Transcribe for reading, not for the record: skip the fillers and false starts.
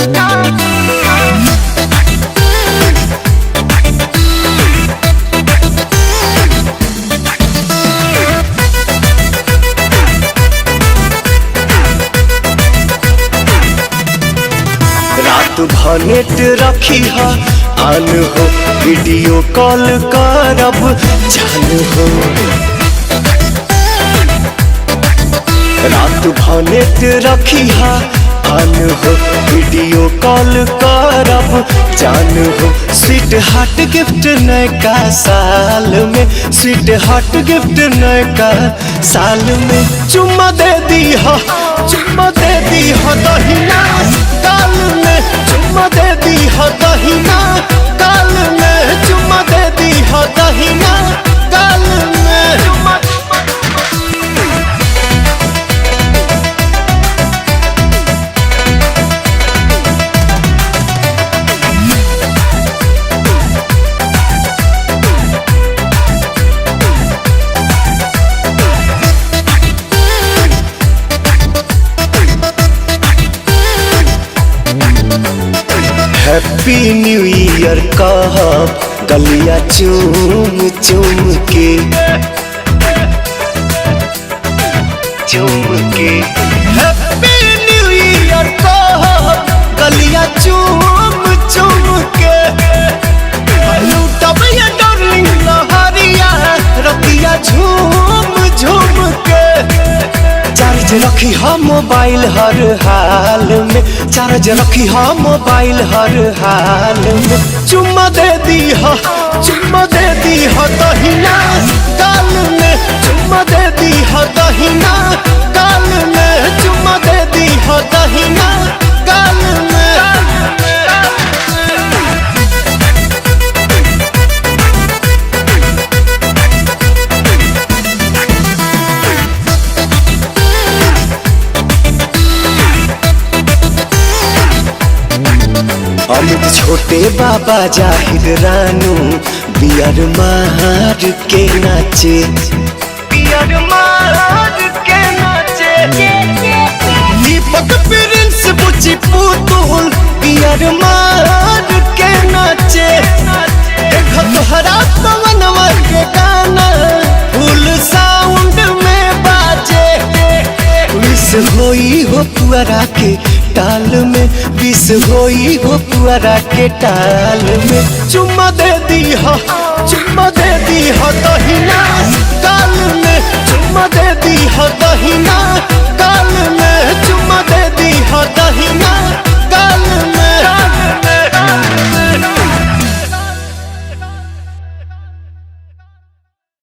रात भनेट रखी है आन हो, वीडियो कॉल करब जान हो। रात भनेट रखी है आन हो, वीडियो कॉल करब जान हो। स्वीट हार्ट गिफ्ट नयका साल में, स्वीट हार्ट गिफ्ट नयका साल में। चुम्मा दे दी हो, चुम्मा दे दी हो दहिना गाल में, चुम्मा दे दी हो दहिना गाल में, चुम्मा दे दी हो दहिना गाल में। हैप्पी न्यू ईयर कहब गलिया चूम चूम के, चूम के। हैप्पी न्यू ईयर कहब गलिया चूम चूम के। लूटब ये डार्लिंग लहरिया रतिया झूम झूम के। चार्ज रखी हम मोबाइल हर हाल में, चार्ज रखी हम मोबाइल हर हाल में। चुम्मा दे दी हो, चुम्मा दे दी हो दहिना गाल में, चुम्मा दे दी हो दहिना गाल में, चुम्मा दे दी हो दहिना गाल में। अमित छोटे बाबा जाहिद रानू बियर मार के नाचे, बियर मार के नाचे। दीपक प्रिंस बुची पुतुल बियर मार के नाचे। देखो तोहरा पवनवा के गाना फुल साउंड में बाजे। विश होई हो पुअरा के टाल में, विश होई हो पुअरा के टाल में। चुम्मा दे दी हो, चुम्मा दे दी हो दहिना गाल में, चुम्मा दे दी हो दहिना गाल में।